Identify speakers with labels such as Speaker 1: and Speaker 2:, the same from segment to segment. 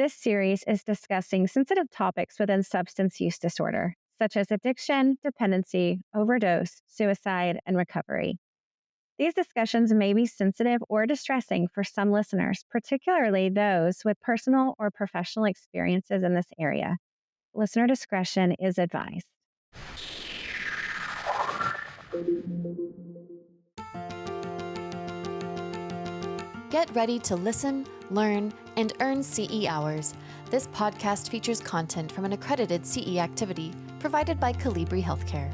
Speaker 1: This series is discussing sensitive topics within substance use disorder, such as addiction, dependency, overdose, suicide, and recovery. These discussions may be sensitive or distressing for some listeners, particularly those with personal or professional experiences in this area. Listener discretion is advised.
Speaker 2: Get ready to listen, learn, and earn CE hours. This podcast features content from an accredited CE activity provided by Calibri Healthcare.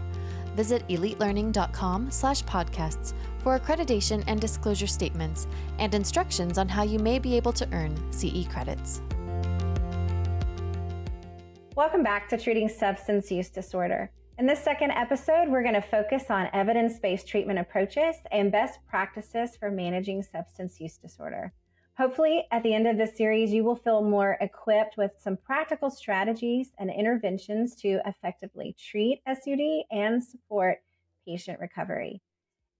Speaker 2: Visit elitelearning.com/podcasts for accreditation and disclosure statements and instructions on how you may be able to earn CE credits.
Speaker 1: Welcome back to Treating Substance Use Disorder. In this second episode, we're going to focus on evidence-based treatment approaches and best practices for managing substance use disorder. Hopefully, at the end of this series, you will feel more equipped with some practical strategies and interventions to effectively treat SUD and support patient recovery.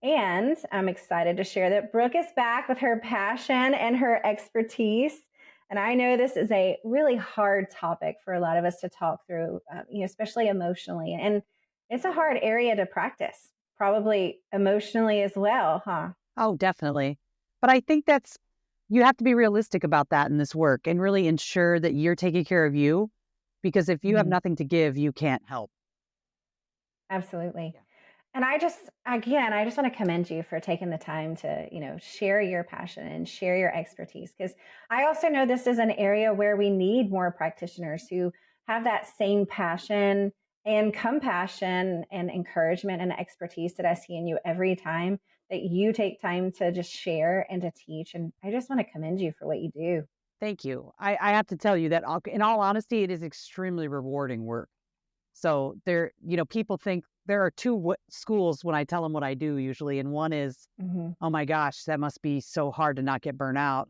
Speaker 1: And I'm excited to share that Brooke is back with her passion and her expertise. And I know this is a really hard topic for a lot of us to talk through, especially emotionally. And it's a hard area to practice, probably emotionally as well, huh?
Speaker 3: Oh, definitely. But I think you have to be realistic about that in this work and really ensure that you're taking care of you, because if you have nothing to give, you can't help.
Speaker 1: Absolutely. Yeah. And I just want to commend you for taking the time to, share your passion and share your expertise, because I also know this is an area where we need more practitioners who have that same passion and compassion and encouragement and expertise that I see in you every time that you take time to just share and to teach. And I just want to commend you for what you do.
Speaker 3: Thank you. I have to tell you that in all honesty, it is extremely rewarding work. So people think there are two schools when I tell them what I do usually. And one is, oh my gosh, that must be so hard to not get burnt out.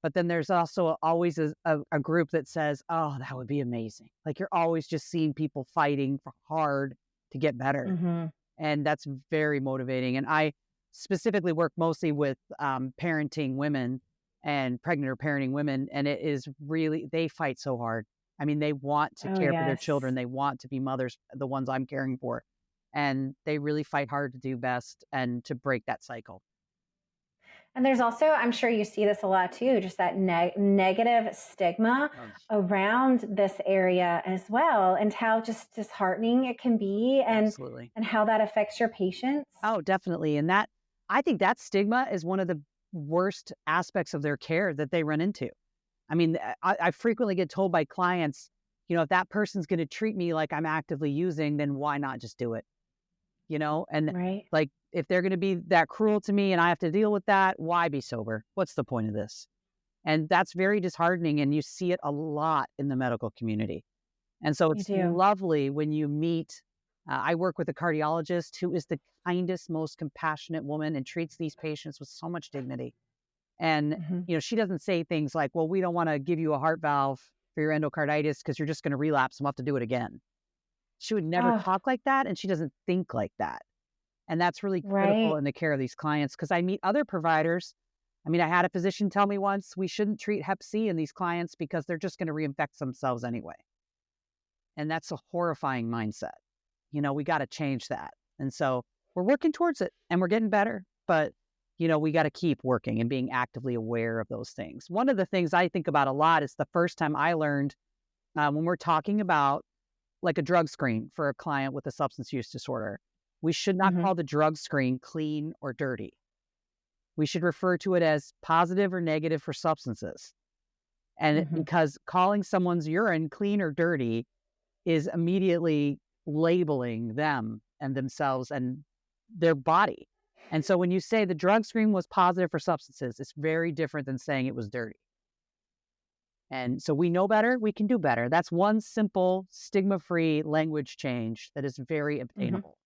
Speaker 3: But then there's also always a group that says, oh, that would be amazing. Like, you're always just seeing people fighting hard to get better. And that's very motivating. And I specifically work mostly with parenting women and pregnant or parenting women. And it is really, they fight so hard. I mean, they want to care for their children. They want to be mothers, the ones I'm caring for. And they really fight hard to do best and to break that cycle.
Speaker 1: And there's also, I'm sure you see this a lot too, just that negative stigma around this area as well, and how just disheartening it can be, and
Speaker 3: Absolutely.
Speaker 1: And how that affects your patients.
Speaker 3: Oh, definitely. And I think that stigma is one of the worst aspects of their care that they run into. I mean, I frequently get told by clients, if that person's going to treat me like I'm actively using, then why not just do it? And
Speaker 1: right.
Speaker 3: Like, if they're going to be that cruel to me and I have to deal with that, why be sober? What's the point of this? And that's very disheartening. And you see it a lot in the medical community. And so it's lovely when you meet, I work with a cardiologist who is the kindest, most compassionate woman and treats these patients with so much dignity. And, she doesn't say things like, well, we don't want to give you a heart valve for your endocarditis because you're just going to relapse and we'll have to do it again. She would never talk like that. And she doesn't think like that. And that's really critical in the care of these clients, because I meet other providers. I mean, I had a physician tell me once, we shouldn't treat Hep C in these clients because they're just going to reinfect themselves anyway. And that's a horrifying mindset. We got to change that. And so we're working towards it and we're getting better. But, we got to keep working and being actively aware of those things. One of the things I think about a lot is the first time I learned when we're talking about like a drug screen for a client with a substance use disorder, we should not call the drug screen clean or dirty. We should refer to it as positive or negative for substances. And because calling someone's urine clean or dirty is immediately labeling them and themselves and their body. And so when you say the drug screen was positive for substances, it's very different than saying it was dirty. And so we know better, we can do better. That's one simple stigma-free language change that is very obtainable.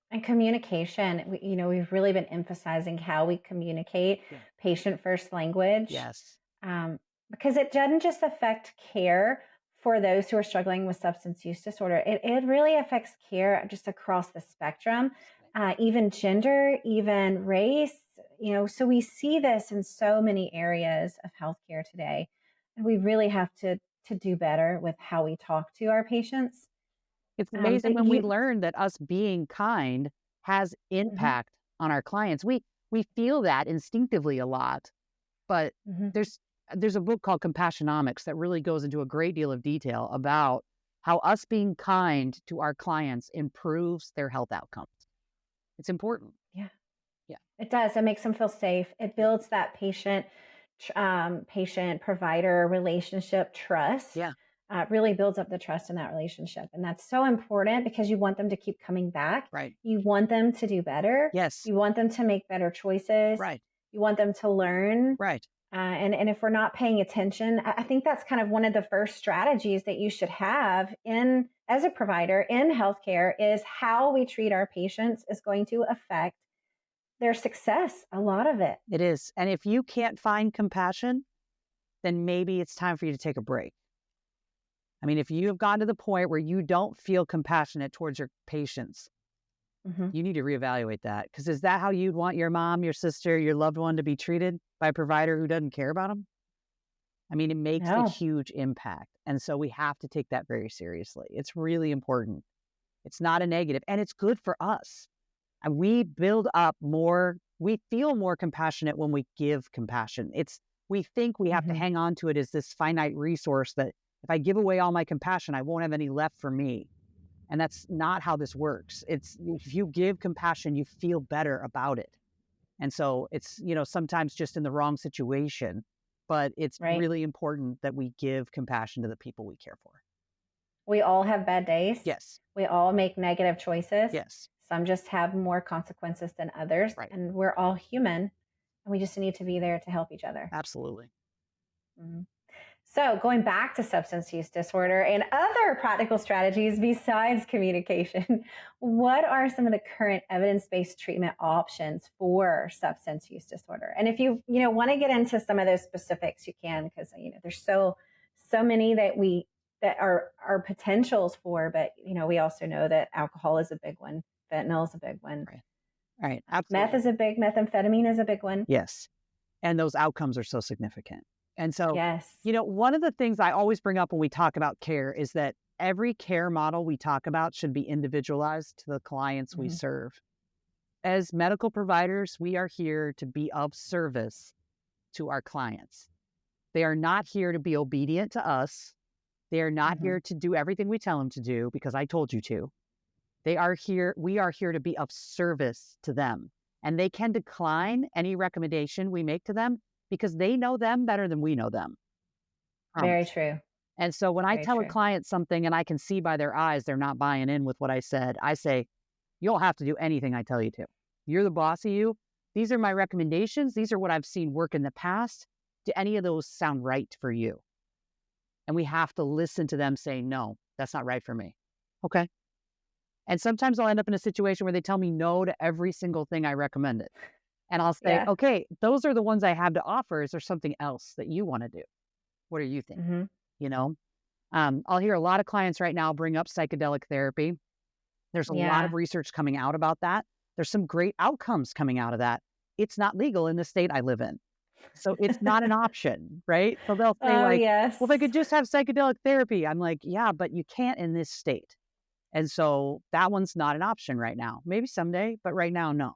Speaker 1: And communication, we've really been emphasizing how we communicate patient-first language.
Speaker 3: Yes.
Speaker 1: Because it doesn't just affect care for those who are struggling with substance use disorder. It really affects care just across the spectrum, even gender, even race. So we see this in so many areas of healthcare today. we really have to do better with how we talk to our patients.
Speaker 3: It's amazing
Speaker 1: But
Speaker 3: when we learn that us being kind has impact on our clients. We feel that instinctively a lot, but there's a book called Compassionomics that really goes into a great deal of detail about how us being kind to our clients improves their health outcomes. It's important.
Speaker 1: Yeah.
Speaker 3: Yeah.
Speaker 1: It does. It makes them feel safe. It builds that patient provider relationship trust.
Speaker 3: Yeah.
Speaker 1: Really builds up the trust in that relationship. And that's so important because you want them to keep coming back.
Speaker 3: Right.
Speaker 1: You want them to do better.
Speaker 3: Yes.
Speaker 1: You want them to make better choices.
Speaker 3: Right.
Speaker 1: You want them to learn.
Speaker 3: Right.
Speaker 1: And if we're not paying attention, I think that's kind of one of the first strategies that you should have as a provider in healthcare is how we treat our patients is going to affect their success, a lot of it.
Speaker 3: It is. And if you can't find compassion, then maybe it's time for you to take a break. I mean, if you have gotten to the point where you don't feel compassionate towards your patients, you need to reevaluate that. Because is that how you'd want your mom, your sister, your loved one to be treated by a provider who doesn't care about them? I mean, it makes a huge impact. And so we have to take that very seriously. It's really important. It's not a negative, and it's good for us. And we build up more, we feel more compassionate when we give compassion. We think we have to hang on to it as this finite resource that if I give away all my compassion, I won't have any left for me. And that's not how this works. If you give compassion, you feel better about it. And so it's, sometimes just in the wrong situation, but it's really important that we give compassion to the people we care for.
Speaker 1: We all have bad days.
Speaker 3: Yes.
Speaker 1: We all make negative choices.
Speaker 3: Yes.
Speaker 1: Some just have more consequences than others.
Speaker 3: Right.
Speaker 1: And we're all human, and we just need to be there to help each other.
Speaker 3: Absolutely.
Speaker 1: So going back to substance use disorder and other practical strategies besides communication, what are some of the current evidence-based treatment options for substance use disorder? And if you want to get into some of those specifics, you can, because there's so many that are potentials for, but we also know that alcohol is a big one, fentanyl is a big one.
Speaker 3: Right. Absolutely.
Speaker 1: Methamphetamine is a big one.
Speaker 3: Yes. And those outcomes are so significant. And so, one of the things I always bring up when we talk about care is that every care model we talk about should be individualized to the clients we serve. As medical providers, we are here to be of service to our clients. They are not here to be obedient to us. They are not here to do everything we tell them to do because I told you to. We are here to be of service to them. And they can decline any recommendation we make to them because they know them better than we know them.
Speaker 1: Very true.
Speaker 3: And so when I tell a client something and I can see by their eyes they're not buying in with what I said, I say, you don't have to do anything I tell you to. You're the boss of you. These are my recommendations. These are what I've seen work in the past. Do any of those sound right for you? And we have to listen to them say, no, that's not right for me. Okay. And sometimes I'll end up in a situation where they tell me no to every single thing I recommended. And I'll say, okay, those are the ones I have to offer. Is there something else that you want to do? What do you think? I'll hear a lot of clients right now bring up psychedelic therapy. There's a lot of research coming out about that. There's some great outcomes coming out of that. It's not legal in the state I live in. So it's not an option, right? So they'll say well, they could just have psychedelic therapy. I'm like, yeah, but you can't in this state. And so that one's not an option right now. Maybe someday, but right now, no.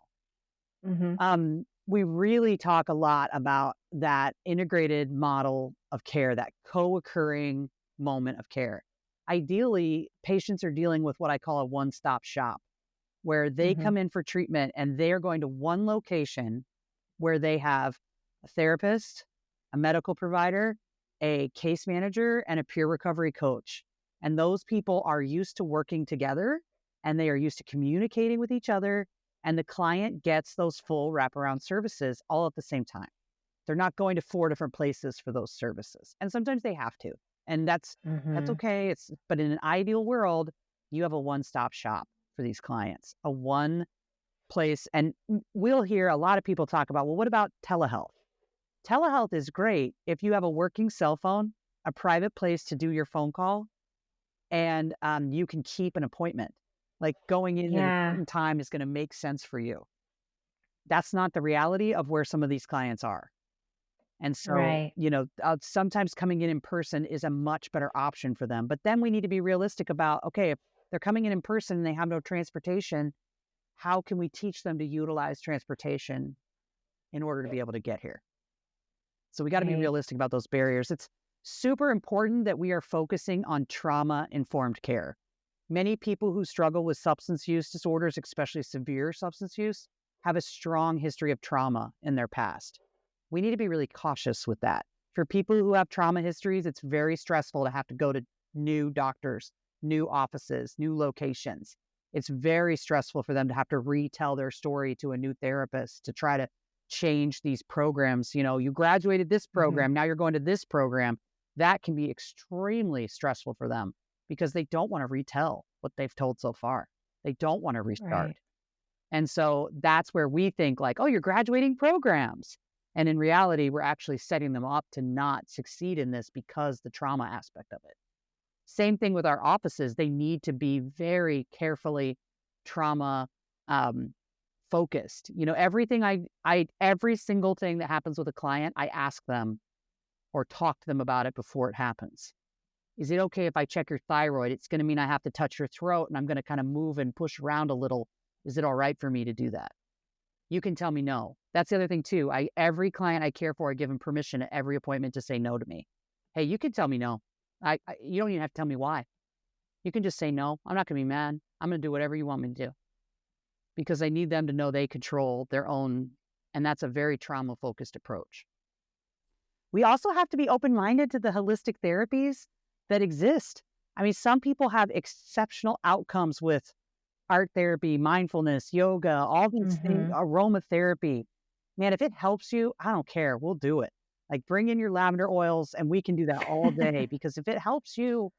Speaker 3: We really talk a lot about that integrated model of care, that co-occurring moment of care. Ideally, patients are dealing with what I call a one-stop shop, where they come in for treatment and they are going to one location where they have a therapist, a medical provider, a case manager, and a peer recovery coach. And those people are used to working together and they are used to communicating with each other. And the client gets those full wraparound services all at the same time. They're not going to 4 different places for those services. And sometimes they have to. And that's okay. But in an ideal world, you have a one-stop shop for these clients, a one place. And we'll hear a lot of people talk about, well, what about telehealth? Telehealth is great if you have a working cell phone, a private place to do your phone call, and you can keep an appointment. Like going in at a certain time is going to make sense for you. That's not the reality of where some of these clients are. And so,
Speaker 1: Right.
Speaker 3: sometimes coming in person is a much better option for them. But then we need to be realistic about, okay, if they're coming in person and they have no transportation, how can we teach them to utilize transportation in order to be able to get here? So we got to be
Speaker 1: Right.
Speaker 3: realistic about those barriers. It's super important that we are focusing on trauma-informed care. Many people who struggle with substance use disorders, especially severe substance use, have a strong history of trauma in their past. We need to be really cautious with that. For people who have trauma histories, it's very stressful to have to go to new doctors, new offices, new locations. It's very stressful for them to have to retell their story to a new therapist to try to change these programs. You graduated this program, now you're going to this program. That can be extremely stressful for them because they don't want to retell what they've told so far. They don't want to restart.
Speaker 1: Right.
Speaker 3: And so that's where we think like, oh, you're graduating programs. And in reality, we're actually setting them up to not succeed in this because the trauma aspect of it. Same thing with our offices. They need to be very carefully trauma focused. Everything every single thing that happens with a client, I ask them or talk to them about it before it happens. Is it okay if I check your thyroid? It's going to mean I have to touch your throat and I'm going to kind of move and push around a little. Is it all right for me to do that? You can tell me no. That's the other thing too. Every client I care for, I give them permission at every appointment to say no to me. Hey, you can tell me no. You don't even have to tell me why. You can just say no. I'm not going to be mad. I'm going to do whatever you want me to do because I need them to know they control their own. And that's a very trauma-focused approach. We also have to be open-minded to the holistic therapies that exist. I mean, some people have exceptional outcomes with art therapy, mindfulness, yoga, all these things, aromatherapy. Man, if it helps you, I don't care. We'll do it. Like bring in your lavender oils and we can do that all day because if it helps you,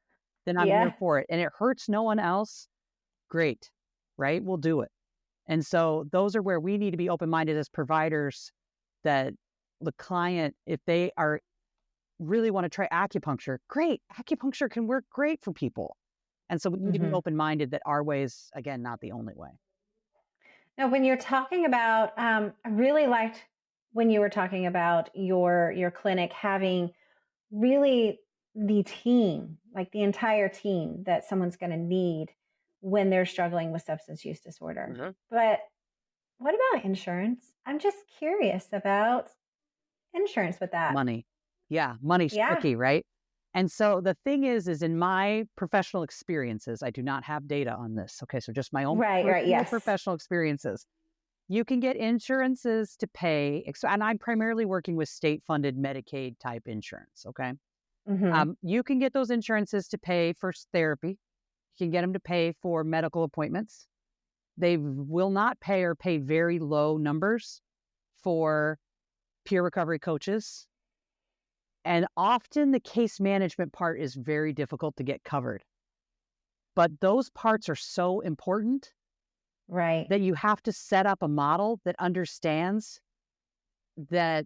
Speaker 3: then I'm here for it. And it hurts no one else. Great, right? We'll do it. And so those are where we need to be open-minded as providers that the client, if they really want to try acupuncture, great. Acupuncture can work great for people. And so we need to be open-minded that our way is, again, not the only way.
Speaker 1: Now, when you're talking about, I really liked when you were talking about your clinic having really the team, like the entire team that someone's going to need when they're struggling with substance use disorder. But what about insurance? I'm just curious about insurance with that.
Speaker 3: Money. Yeah, money's tricky, right? And so the thing is in my professional experiences, I do not have data on this. Okay, so just my own professional experiences. You can get insurances to pay, and I'm primarily working with state-funded Medicaid type insurance, okay? You can get those insurances to pay for therapy. You can get them to pay for medical appointments. They will not pay or pay very low numbers for peer recovery coaches. And often the case management part is very difficult to get covered. But those parts are so important,
Speaker 1: right?
Speaker 3: That you have to set up a model that understands that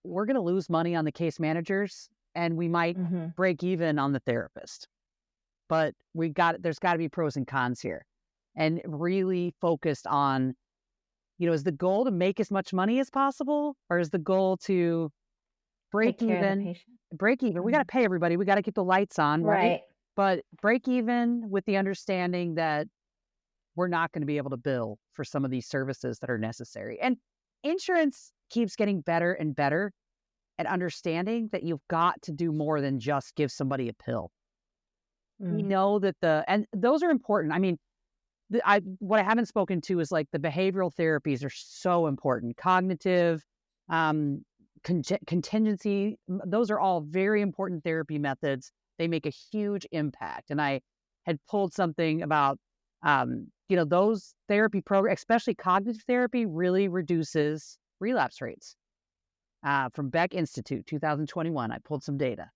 Speaker 3: we're going to lose money on the case managers and we might break even on the therapist. But there's got to be pros and cons here. And really focused on, is the goal to make as much money as possible, or is the goal to break even? We got to pay everybody. We got to keep the lights on, right? But break even with the understanding that we're not going to be able to bill for some of these services that are necessary. And insurance keeps getting better and better at understanding that you've got to do more than just give somebody a pill. We know that and those are important. I mean, what I haven't spoken to is like the behavioral therapies are so important. Cognitive, contingency, those are all very important therapy methods. They make a huge impact. And I had pulled something about, those therapy programs, especially cognitive therapy, really reduces relapse rates. From Beck Institute, 2021, I pulled some data.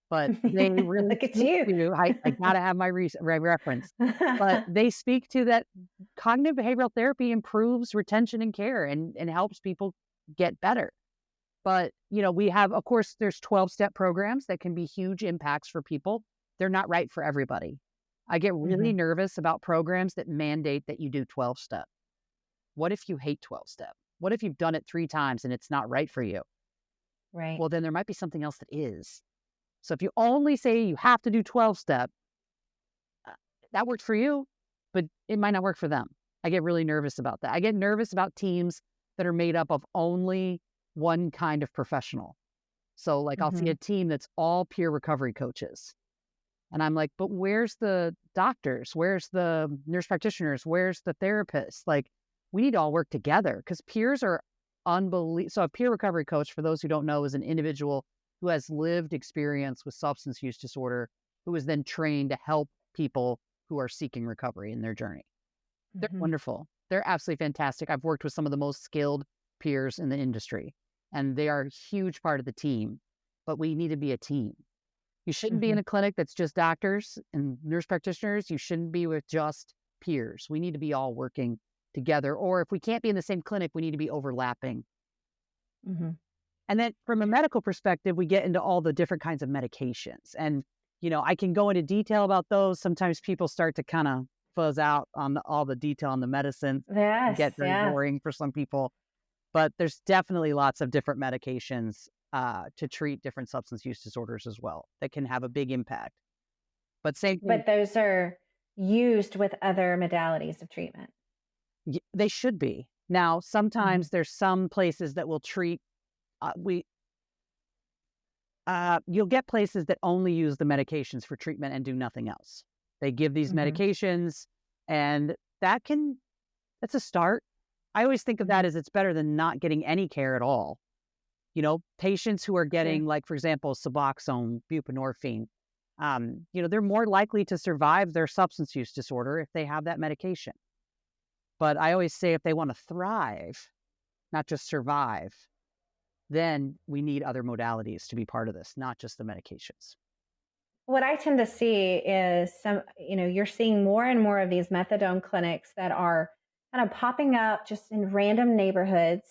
Speaker 3: But they really
Speaker 1: look at you.
Speaker 3: I got to have my reference. But they speak to that cognitive behavioral therapy improves retention and care and helps people get better. But, we have, of course, there's 12-step programs that can be huge impacts for people. They're not right for everybody. I get really nervous about programs that mandate that you do 12-step. What if you hate 12-step? What if you've done it 3 times and it's not right for you?
Speaker 1: Right.
Speaker 3: well, then there might be something else that is. So if you only say you have to do 12-step, that worked for you, but it might not work for them. I get really nervous about that. I get nervous about teams that are made up of only one kind of professional. So like I'll see a team that's all peer recovery coaches. And I'm like, but where's the doctors? Where's the nurse practitioners? Where's the therapists? Like, we need to all work together because peers are unbelievable. So a peer recovery coach, for those who don't know, is an individual who has lived experience with substance use disorder, who is then trained to help people who are seeking recovery in their journey. They're wonderful. They're absolutely fantastic. I've worked with some of the most skilled peers in the industry, and they are a huge part of the team, but we need to be a team. You shouldn't be in a clinic that's just doctors and nurse practitioners. You shouldn't be with just peers. We need to be all working together. Or if we can't be in the same clinic, we need to be overlapping. And then from a medical perspective, we get into all the different kinds of medications. And, I can go into detail about those. Sometimes people start to kind of fuzz out on all the detail on the medicine.
Speaker 1: Yes.
Speaker 3: Get very boring for some people. But there's definitely lots of different medications to treat different substance use disorders as well that can have a big impact. But
Speaker 1: those are used with other modalities of treatment.
Speaker 3: They should be. Now, sometimes there's some places that will treat, you'll get places that only use the medications for treatment and do nothing else. They give these medications, and that's a start. I always think of that as it's better than not getting any care at all. Patients who are getting, like, for example, Suboxone, buprenorphine, they're more likely to survive their substance use disorder if they have that medication. But I always say if they want to thrive, not just survive, then we need other modalities to be part of this, not just the medications.
Speaker 1: What I tend to see is you're seeing more and more of these methadone clinics that are kind of popping up just in random neighborhoods.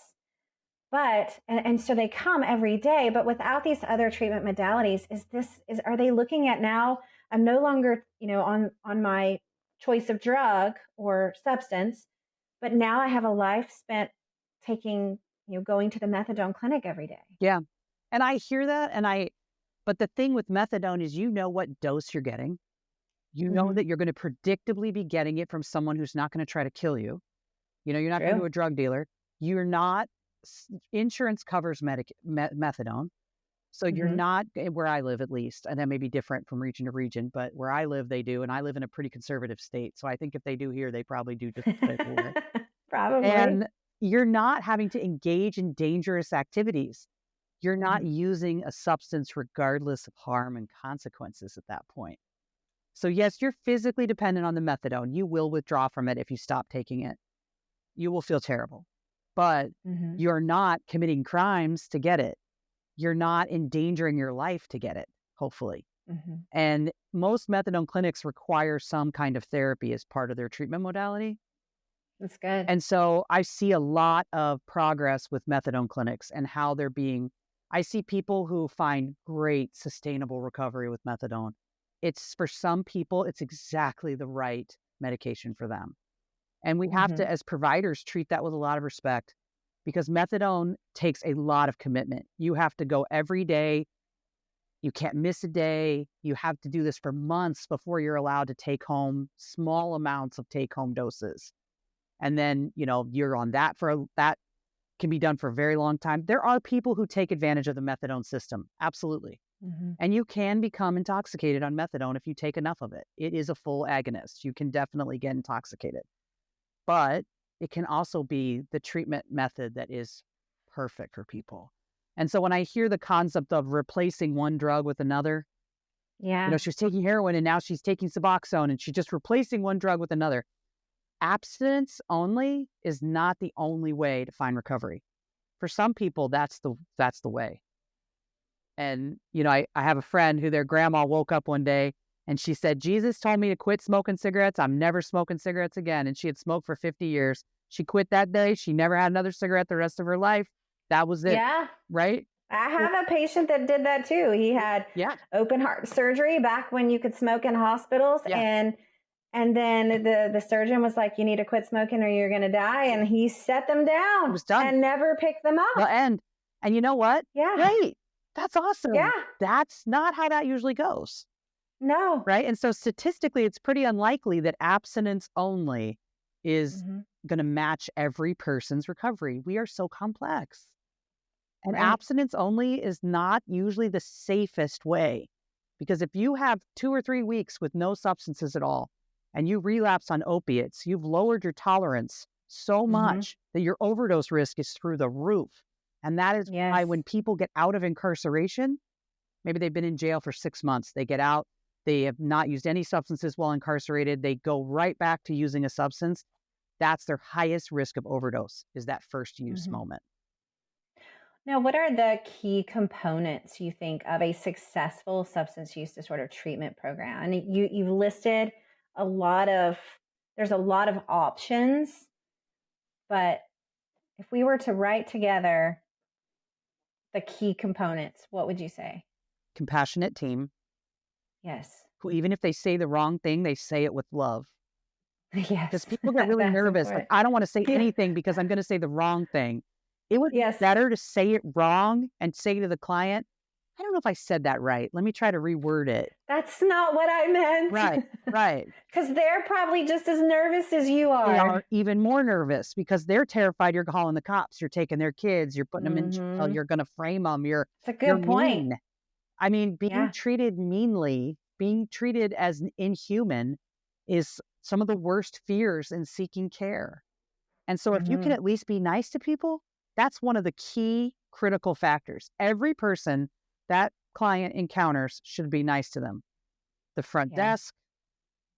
Speaker 1: But, and so they come every day, but without these other treatment modalities, are they looking at now, I'm no longer, on my choice of drug or substance, but now I have a life spent going to the methadone clinic every day.
Speaker 3: Yeah. And I hear that. But the thing with methadone is, what dose you're getting. You know that you're going to predictably be getting it from someone who's not going to try to kill you. You're not going to a drug dealer. You're not, insurance covers methadone. So you're not, where I live at least, and that may be different from region to region, but where I live, they do. And I live in a pretty conservative state. So I think if they do here, they probably do just everywhere.
Speaker 1: Probably.
Speaker 3: And you're not having to engage in dangerous activities. You're not using a substance regardless of harm and consequences at that point. So yes, you're physically dependent on the methadone. You will withdraw from it if you stop taking it. You will feel terrible. But you're not committing crimes to get it. You're not endangering your life to get it, hopefully. And most methadone clinics require some kind of therapy as part of their treatment modality.
Speaker 1: That's good.
Speaker 3: And so I see a lot of progress with methadone clinics and how they're I see people who find great sustainable recovery with methadone. It's, for some people, it's exactly the right medication for them. And we have to, as providers, treat that with a lot of respect, because methadone takes a lot of commitment. You have to go every day. You can't miss a day. You have to do this for months before you're allowed to take home small amounts of take-home doses. And then, you're on that that can be done for a very long time. There are people who take advantage of the methadone system. Absolutely. And you can become intoxicated on methadone if you take enough of it. It is a full agonist. You can definitely get intoxicated. But it can also be the treatment method that is perfect for people. And so when I hear the concept of replacing one drug with another, she was taking heroin and now she's taking Suboxone and she's just replacing one drug with another. Abstinence only is not the only way to find recovery. For some people, that's the way. And, I have a friend who their grandma woke up one day and she said, Jesus told me to quit smoking cigarettes. I'm never smoking cigarettes again. And she had smoked for 50 years. She quit that day. She never had another cigarette the rest of her life. That was it.
Speaker 1: Yeah.
Speaker 3: Right?
Speaker 1: I have a patient that did that too. He had open heart surgery back when you could smoke in hospitals. And then the surgeon was like, you need to quit smoking or you're going to die. And he set them down.
Speaker 3: It was done.
Speaker 1: And never picked them up.
Speaker 3: Well, and And you know what?
Speaker 1: Yeah.
Speaker 3: Great. That's awesome.
Speaker 1: Yeah.
Speaker 3: That's not how that usually goes.
Speaker 1: No.
Speaker 3: Right. And so statistically, it's pretty unlikely that abstinence only is going to match every person's recovery. We are so complex. And abstinence only is not usually the safest way. Because if you have 2 or 3 weeks with no substances at all, and you relapse on opiates, you've lowered your tolerance so much that your overdose risk is through the roof. And that is why when people get out of incarceration, maybe they've been in jail for 6 months, they get out, they have not used any substances while incarcerated, they go right back to using a substance. That's their highest risk of overdose, is that first use moment.
Speaker 1: Now, what are the key components, you think, of a successful substance use disorder treatment program? And you've listed there's a lot of options, but if we were to write together the key components, what would you say?
Speaker 3: Compassionate team.
Speaker 1: Yes.
Speaker 3: Who, even if they say the wrong thing, they say it with love.
Speaker 1: Yes.
Speaker 3: Because people get really nervous.
Speaker 1: Important.
Speaker 3: Like, I don't want to say anything because I'm going to say the wrong thing. It would be better to say it wrong and say to the client, I don't know if I said that right. Let me try to reword it.
Speaker 1: That's not what I meant.
Speaker 3: Right.
Speaker 1: Because they're probably just as nervous as you are.
Speaker 3: They are even more nervous because they're terrified you're calling the cops. You're taking their kids. You're putting them in jail. You're going to frame them.
Speaker 1: It's a good point.
Speaker 3: Mean. I mean, being treated meanly, being treated as inhuman is some of the worst fears in seeking care. And so if you can at least be nice to people, that's one of the key critical factors. Every person that client encounters should be nice to them. The front desk,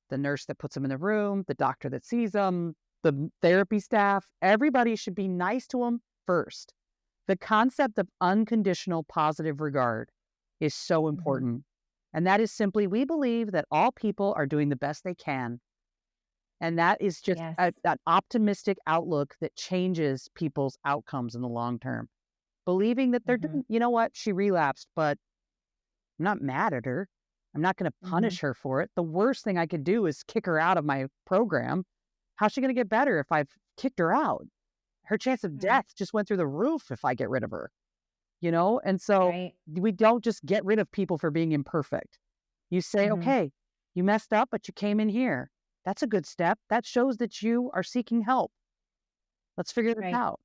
Speaker 3: the nurse that puts them in the room, the doctor that sees them, the therapy staff, everybody should be nice to them first. The concept of unconditional positive regard is so important. And that is simply, we believe that all people are doing the best they can. And that is just that optimistic outlook that changes people's outcomes in the long term. Believing that they're doing, you know what, she relapsed, but I'm not mad at her. I'm not going to punish her for it. The worst thing I could do is kick her out of my program. How's she going to get better if I've kicked her out? Her chance of death just went through the roof if I get rid of her. You know? And so we don't just get rid of people for being imperfect. You say, okay, you messed up, but you came in here. That's a good step. That shows that you are seeking help. Let's figure this out,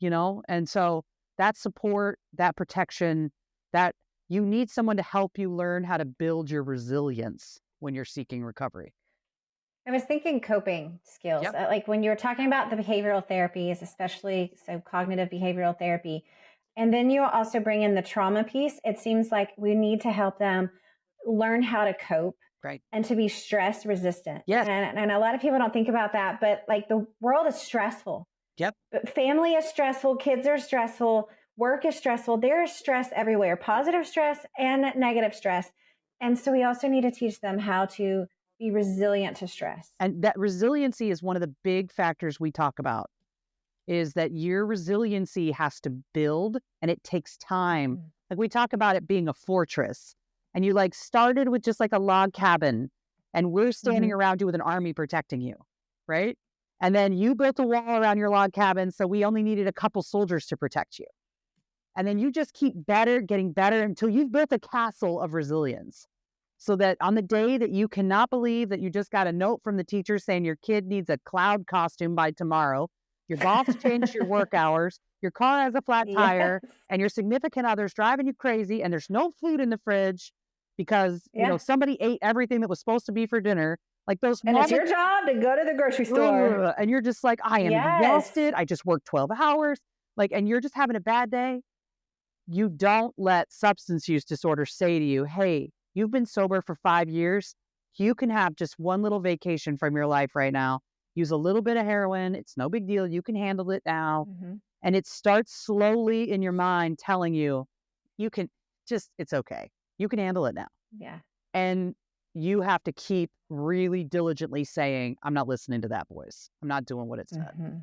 Speaker 3: you know? And so that support, that protection, that you need someone to help you learn how to build your resilience when you're seeking recovery.
Speaker 1: I was thinking coping skills. Like when you were talking about the behavioral therapies, especially so cognitive behavioral therapy, and then you also bring in the trauma piece. It seems like we need to help them learn how to cope. And to be stress resistant. And a lot of people don't think about that, but like the world is stressful. Family is stressful. Kids are stressful. Work is stressful. There is stress everywhere, positive stress and negative stress. And so we also need to teach them how to be resilient to stress.
Speaker 3: And that resiliency is one of the big factors we talk about, is that your resiliency has to build and it takes time. Like we talk about it being a fortress. And you like started with just like a log cabin and we're standing around you with an army protecting you, right? And then you built a wall around your log cabin, so we only needed a couple soldiers to protect you. And then you just keep getting better until you've built a castle of resilience. So that on the day that you cannot believe that you just got a note from the teacher saying your kid needs a cloud costume by tomorrow, your boss changed your work hours, your car has a flat tire, and your significant other's driving you crazy, and there's no food in the fridge, because you know somebody ate everything that was supposed to be for dinner. Like those
Speaker 1: and it's your job to go to the grocery store.
Speaker 3: And you're just like, I am exhausted. I just worked 12 hours. Like, and you're just having a bad day. You don't let substance use disorder say to you, hey, you've been sober for 5 years. You can have just one little vacation from your life right now. Use a little bit of heroin. It's no big deal. You can handle it now. And it starts slowly in your mind telling you, you can just, it's okay. You can handle it now. And you have to keep really diligently saying, I'm not listening to that voice. I'm not doing what it said.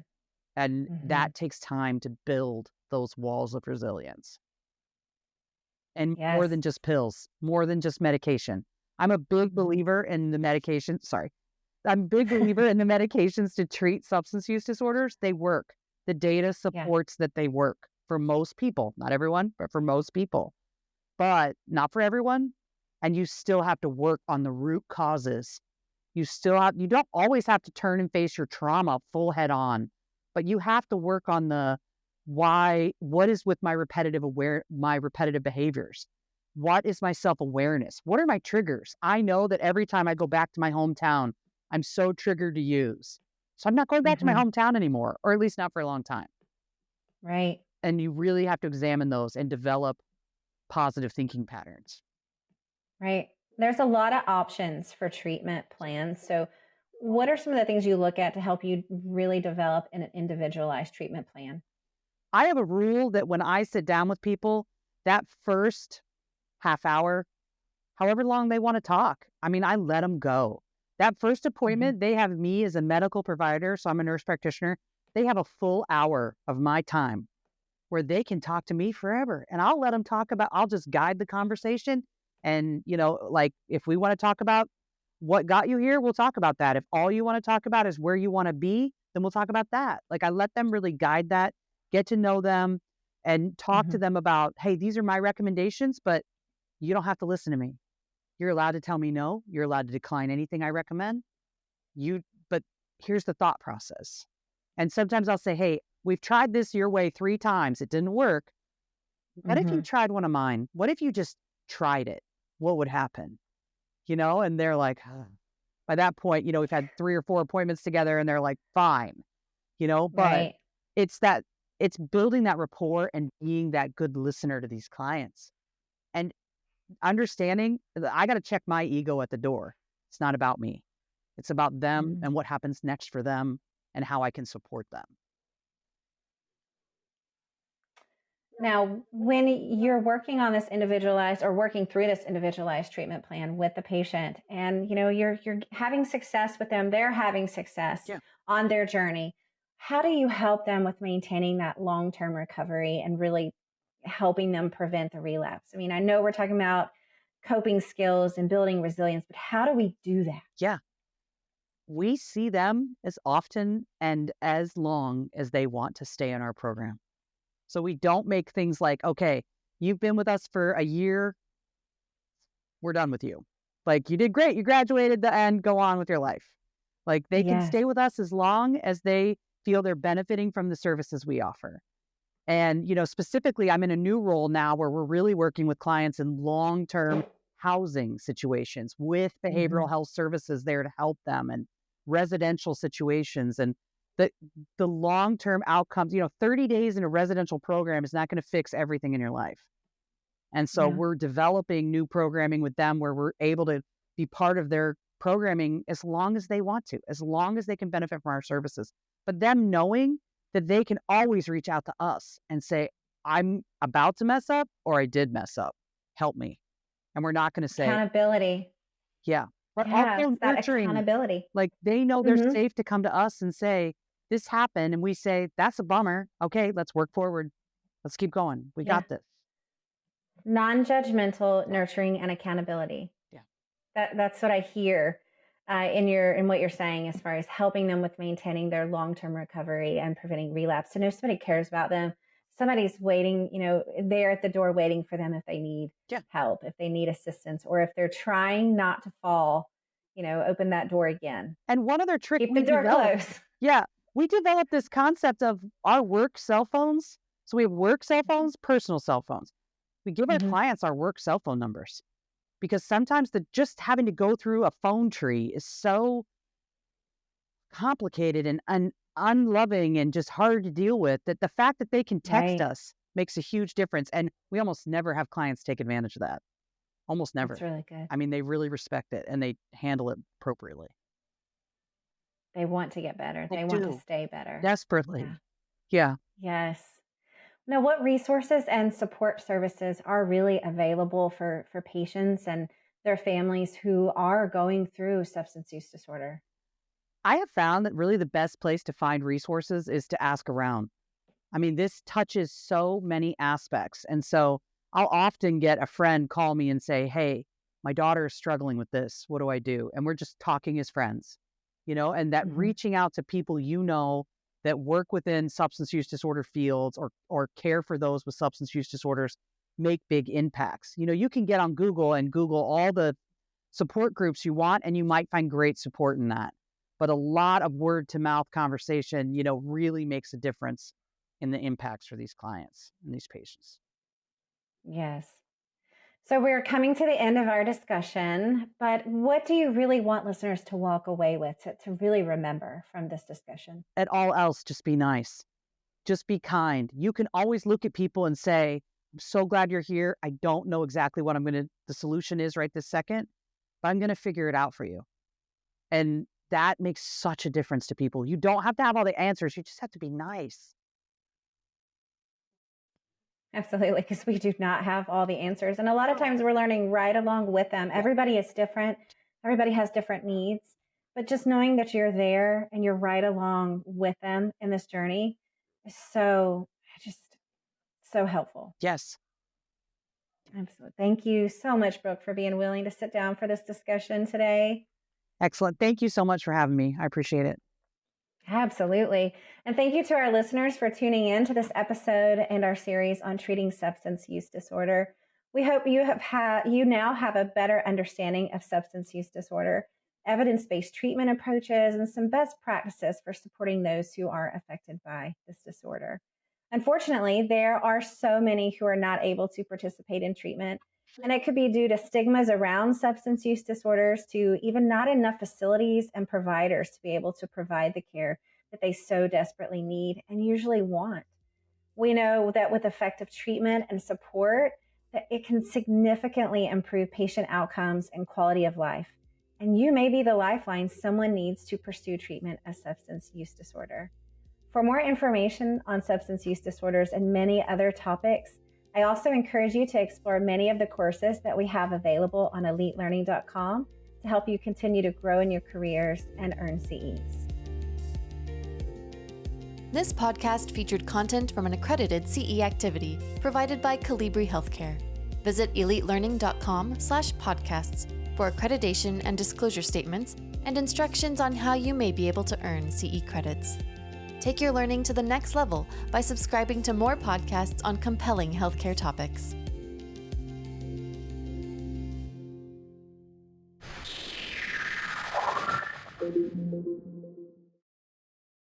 Speaker 3: And that takes time to build those walls of resilience. And more than just pills, more than just medication. I'm a big believer in the medication. I'm a big believer in the medications to treat substance use disorders. They work. The data supports that they work. for most people, not everyone, but for most people, but not for everyone. And you still have to work on the root causes. You don't always have to turn and face your trauma full head on, but you have to work on the why, what is with my repetitive behaviors? What is my self-awareness? What are my triggers? I know that every time I go back to my hometown, I'm so triggered to use. So I'm not going back to my hometown anymore, or at least not for a long time.
Speaker 1: Right.
Speaker 3: And you really have to examine those and develop positive thinking patterns.
Speaker 1: Right. There's a lot of options for treatment plans. So what are some of the things you look at to help you really develop an individualized treatment plan?
Speaker 3: I have a rule that when I sit down with people, that first half hour, however long they want to talk, I mean, I let them go. That first appointment, they have me as a medical provider, so I'm a nurse practitioner. They have a full hour of my time where they can talk to me forever. And I'll let them I'll just guide the conversation. And, like if we want to talk about what got you here, we'll talk about that. If all you want to talk about is where you want to be, then we'll talk about that. Like I let them really guide that, get to know them and talk to them about, hey, these are my recommendations, but you don't have to listen to me. You're allowed to tell me no. You're allowed to decline anything I recommend. But here's the thought process. And sometimes I'll say, hey, we've tried this your way 3 times. It didn't work. What if you tried one of mine? What if you just tried it? What would happen? And they're like, by that point, we've had 3 or 4 appointments together and they're like, fine, but
Speaker 1: Right.
Speaker 3: it's building that rapport and being that good listener to these clients and understanding that I got to check my ego at the door. It's not about me. It's about them and what happens next for them and how I can support them.
Speaker 1: Now, when you're working on this individualized or working through this individualized treatment plan with the patient and, you're having success with them, they're having success on their journey. How do you help them with maintaining that long-term recovery and really helping them prevent the relapse? I mean, I know we're talking about coping skills and building resilience, but how do we do that?
Speaker 3: Yeah. We see them as often and as long as they want to stay in our program. So we don't make things like, okay, you've been with us for a year. We're done with you. Like you did great. You graduated and go on with your life. Like they can stay with us as long as they feel they're benefiting from the services we offer. And, specifically, I'm in a new role now where we're really working with clients in long-term housing situations with behavioral health services there to help them and residential situations and the long-term outcomes. 30 days in a residential program is not going to fix everything in your life. And so we're developing new programming with them where we're able to be part of their programming as long as they want to, as long as they can benefit from our services. But them knowing that they can always reach out to us and say, I'm about to mess up or I did mess up. Help me. And we're not going to say
Speaker 1: accountability.
Speaker 3: Yeah. But
Speaker 1: Yeah,
Speaker 3: also
Speaker 1: it's that
Speaker 3: nurturing.
Speaker 1: accountability.
Speaker 3: Like they know they're safe to come to us and say, this happened. And we say, that's a bummer. Okay, let's work forward. Let's keep going. We got this.
Speaker 1: Non-judgmental nurturing and accountability.
Speaker 3: Yeah.
Speaker 1: That's what I hear in what you're saying as far as helping them with maintaining their long-term recovery and preventing relapse. To know somebody cares about them. Somebody's waiting, they're at the door waiting for them if they need help, if they need assistance, or if they're trying not to fall, open that door again.
Speaker 3: And one other trick
Speaker 1: Keep the door closed.
Speaker 3: Yeah. We developed this concept of our work cell phones. So we have work cell phones, personal cell phones. We give our clients our work cell phone numbers because sometimes just having to go through a phone tree is so complicated and unloving and just hard to deal with that the fact that they can text us makes a huge difference. And we almost never have clients take advantage of that. Almost never.
Speaker 1: That's really good.
Speaker 3: I mean, they really respect it and they handle it appropriately.
Speaker 1: They want to get better. They want to stay better.
Speaker 3: Desperately. Yeah.
Speaker 1: Yes. Now, what resources and support services are really available for patients and their families who are going through substance use disorder?
Speaker 3: I have found that really the best place to find resources is to ask around. I mean, this touches so many aspects. And so I'll often get a friend call me and say, hey, my daughter is struggling with this. What do I do? And we're just talking as friends, and that reaching out to people, that work within substance use disorder fields or care for those with substance use disorders make big impacts. You can get on Google and Google all the support groups you want, and you might find great support in that. But a lot of word to mouth conversation, really makes a difference in the impacts for these clients and these patients.
Speaker 1: Yes. So we're coming to the end of our discussion, but what do you really want listeners to walk away with, to really remember from this discussion?
Speaker 3: At all else, just be nice. Just be kind. You can always look at people and say, I'm so glad you're here. I don't know exactly what the solution is right this second, but I'm going to figure it out for you. And that makes such a difference to people. You don't have to have all the answers. You just have to be nice.
Speaker 1: Absolutely, because we do not have all the answers. And a lot of times we're learning right along with them. Everybody is different. Everybody has different needs. But just knowing that you're there and you're right along with them in this journey is so helpful.
Speaker 3: Yes.
Speaker 1: Absolutely. Thank you so much, Brooke, for being willing to sit down for this discussion today.
Speaker 3: Excellent. Thank you so much for having me. I appreciate it.
Speaker 1: Absolutely. And thank you to our listeners for tuning in to this episode and our series on treating substance use disorder. We hope you now have a better understanding of substance use disorder, evidence-based treatment approaches, and some best practices for supporting those who are affected by this disorder. Unfortunately, there are so many who are not able to participate in treatment, and it could be due to stigmas around substance use disorders, to even not enough facilities and providers to be able to provide the care that they so desperately need and usually want. We know that with effective treatment and support, that it can significantly improve patient outcomes and quality of life. And you may be the lifeline someone needs to pursue treatment of substance use disorder. For more information on substance use disorders and many other topics, I also encourage you to explore many of the courses that we have available on elitelearning.com to help you continue to grow in your careers and earn CEs.
Speaker 2: This podcast featured content from an accredited CE activity provided by Calibri Healthcare. Visit elitelearning.com/podcasts for accreditation and disclosure statements and instructions on how you may be able to earn CE credits. Take your learning to the next level by subscribing to more podcasts on compelling healthcare topics.